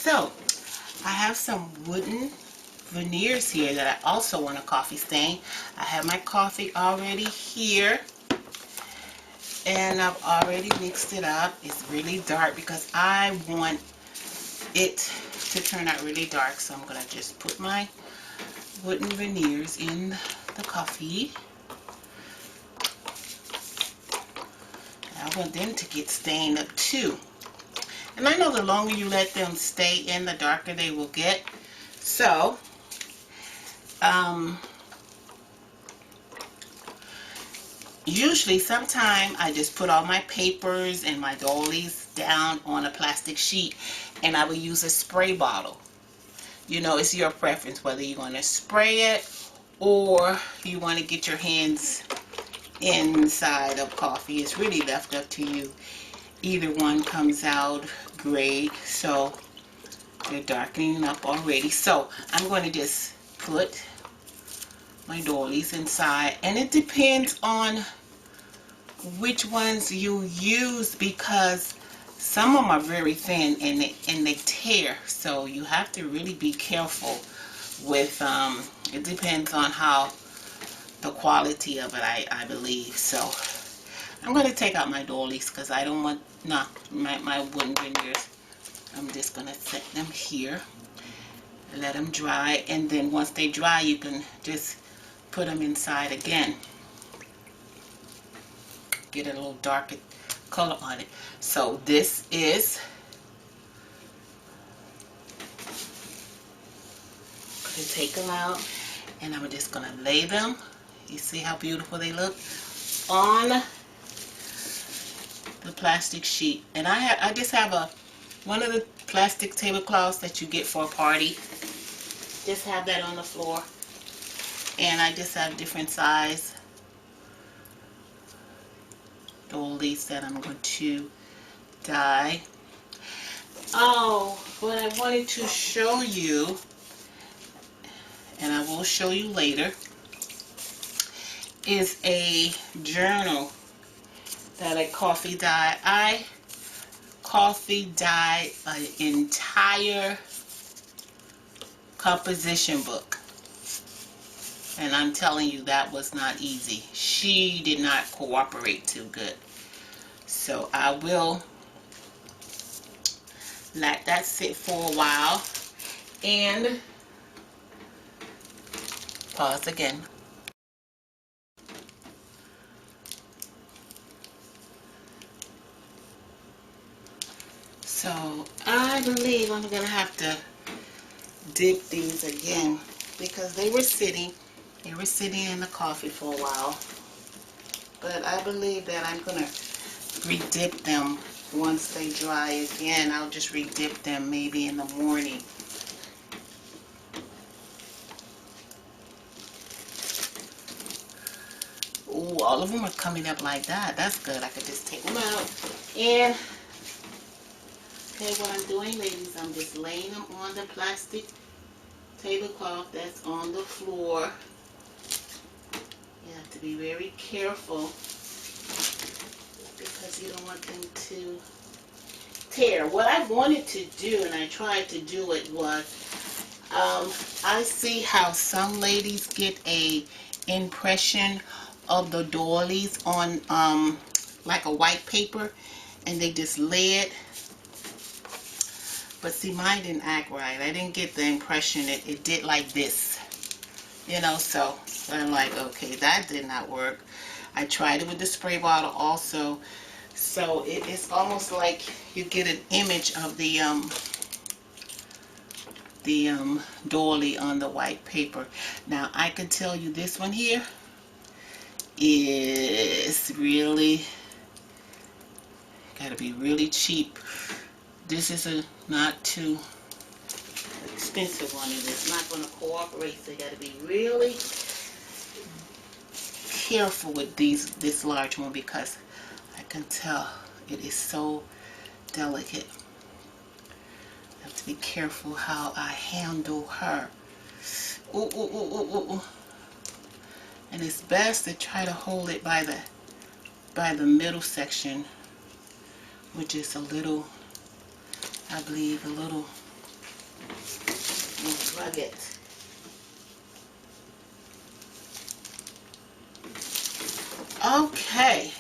So I have some wooden veneers here that I also want a coffee stain. I have my coffee already here, and I've already mixed it up. It's really dark because I want it to turn out really dark, so I'm going to just put my wooden veneers in the coffee. I want them to get stained up too. And I know the longer you let them stay in, the darker they will get. So, usually, sometime I just put all my papers and my dollies down on a plastic sheet, and I will use a spray bottle. You know, it's your preference whether you're going to spray it or you want to get your hands inside of coffee. It's really left up to you. Either one comes out great. So they're darkening up already. So I'm going to just put my dollies inside, and it depends on which ones you use, because some of them are very thin and they tear, so you have to really be careful with it depends on how the quality of it, I believe. So I'm going to take out my dollies because I don't want my wooden veneers. I'm just going to set them here, let them dry, and then once they dry you can just put them inside again. Get a little darker color on it. So this is, I'm going to take them out and I'm just going to lay them. You see how beautiful they look on the plastic sheet. And I just have one of the plastic tablecloths that you get for a party. Just have that on the floor, and I just have different size dollies that I'm going to dye. Oh, what I wanted to show you, and I will show you later, is a journal that I coffee dye. I coffee dyed an entire composition book, and I'm telling you, that was not easy. She did not cooperate too good. So I will let that sit for a while and pause again. So I believe I'm going to have to dip these again because they were sitting in the coffee for a while. But I believe that I'm going to re-dip them once they dry again. I'll just re-dip them maybe in the morning. Ooh, all of them are coming up like that. That's good. I could just take them out. And okay, what I'm doing, ladies, I'm just laying them on the plastic tablecloth that's on the floor. You have to be very careful because you don't want them to tear. What I wanted to do, and I tried to do it, was I see how some ladies get a impression of the dollies on like a white paper, and they just lay it. But see, mine didn't act right. I didn't get the impression it did like this, you know. So I'm like, okay, that did not work. I tried it with the spray bottle also. So it's almost like you get an image of the dolly on the white paper. Now I can tell you this one here is really gotta be really cheap. This is a not too expensive one, and it's not going to cooperate, so you got to be really careful with this large one, because I can tell it is so delicate. I have to be careful how I handle her. Ooh, ooh, ooh, ooh, ooh. And it's best to try to hold it by the middle section, which is a little, I believe, a little Rub it. Okay.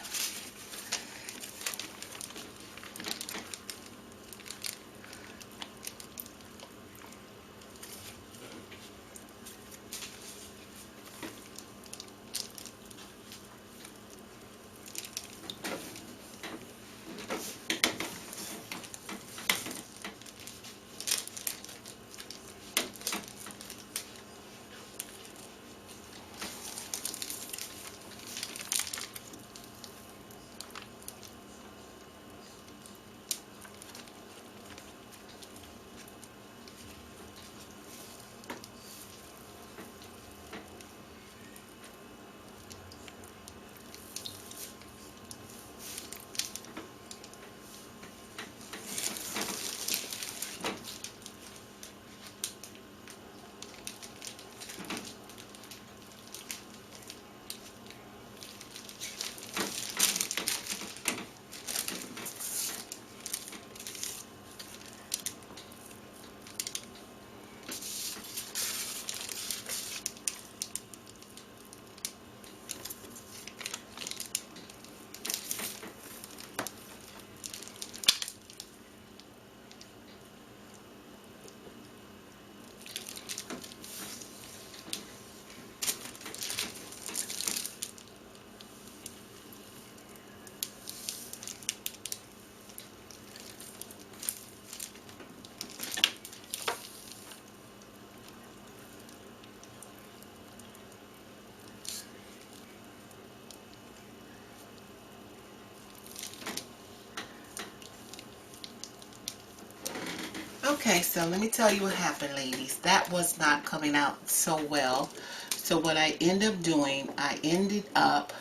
Okay, so let me tell you what happened, ladies. That was not coming out so well. So what I ended up doing, I ended up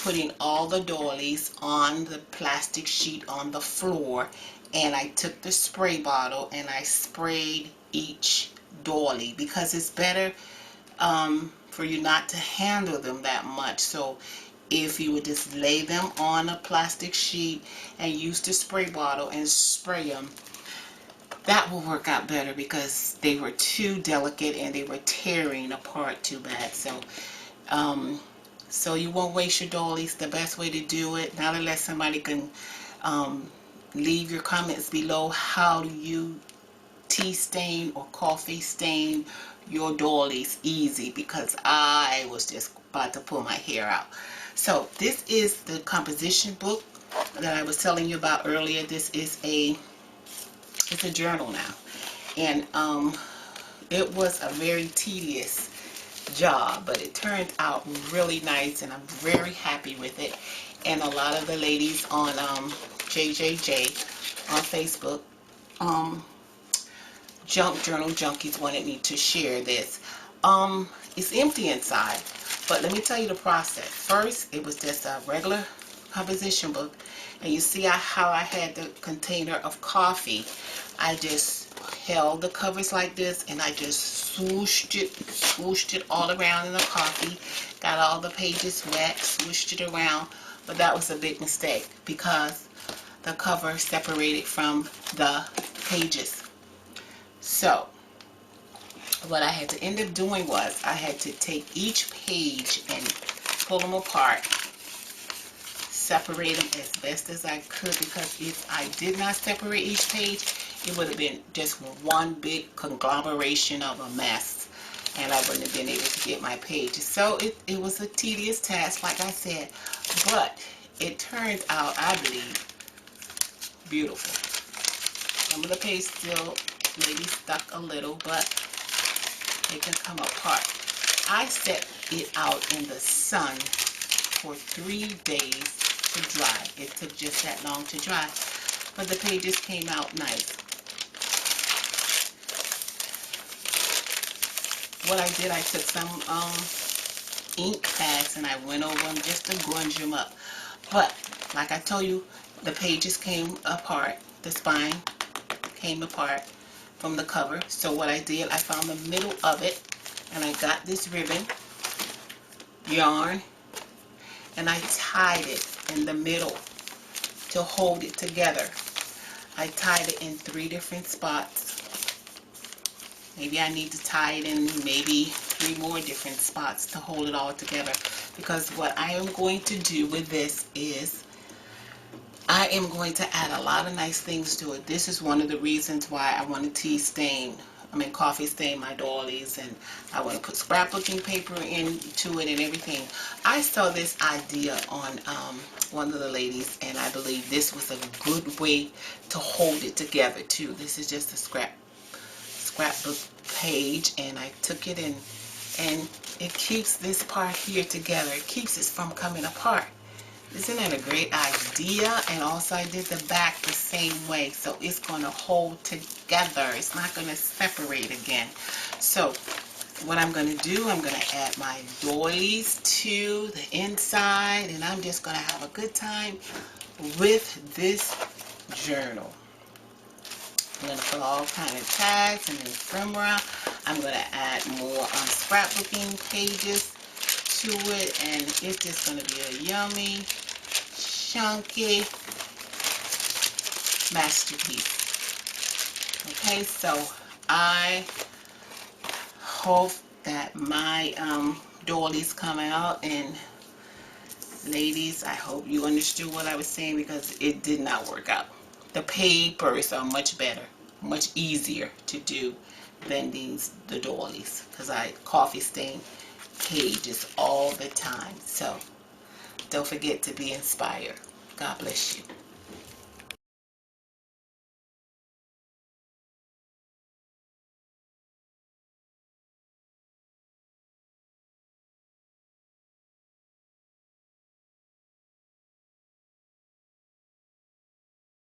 putting all the doilies on the plastic sheet on the floor, and I took the spray bottle and I sprayed each doily because it's better for you not to handle them that much. So if you would just lay them on a plastic sheet and use the spray bottle and spray them, that will work out better because they were too delicate and they were tearing apart too bad. So you won't waste your doilies. The best way to do it, now unless somebody can leave your comments below, how do you tea stain or coffee stain your doilies easy, because I was just about to pull my hair out. So this is the composition book that I was telling you about earlier. This is it's a journal now, and it was a very tedious job, but it turned out really nice, and I'm very happy with it. And a lot of the ladies on JJJ on Facebook, Junk Journal Junkies, wanted me to share this. It's empty inside, but let me tell you the process. First, it was just a regular composition book, and you see how I had the container of coffee. I just held the covers like this, and I just swooshed it all around in the coffee, got all the pages wet, swooshed it around. But that was a big mistake because the cover separated from the pages. So what I had to end up doing was I had to take each page and pull them apart, separate them as best as I could, because if I did not separate each page, it would have been just one big conglomeration of a mess, and I wouldn't have been able to get my pages. So it was a tedious task, like I said, but it turned out, I believe, beautiful. Some of the pages still maybe stuck a little, but they can come apart. I set it out in the sun for 3 days to dry. It took just that long to dry, but the pages came out nice. What I did, I took some ink pads and I went over them just to grunge them up. But like I told you, the pages came apart, the spine came apart from the cover. So what I did, I found the middle of it, and I got this ribbon, yarn, and I tied it in the middle to hold it together. I tied it in 3 different spots, Maybe I need to tie it in maybe 3 more different spots to hold it all together. Because what I am going to do with this is I am going to add a lot of nice things to it. This is one of the reasons why I want to coffee stain my dollies, and I want to put scrapbooking paper into it and everything. I saw this idea on one of the ladies, and I believe this was a good way to hold it together too. This is just a scrapbook page, and I took it and it keeps this part here together. It keeps it from coming apart. Isn't that a great idea? And also I did the back the same way, so it's going to hold together. It's not going to separate again. So what I'm going to do, I'm going to add my dollies to the inside, and I'm just going to have a good time with this journal. I'm going to put all kind of tags and ephemera. I'm going to add more scrapbooking pages to it, and it's just going to be a yummy, chunky masterpiece. Okay, so I hope that my dollies come out, and ladies, I hope you understood what I was saying, because it did not work out. The papers are much better, much easier to do than the dollies, because I coffee stain pages all the time. So don't forget to be inspired. God bless you.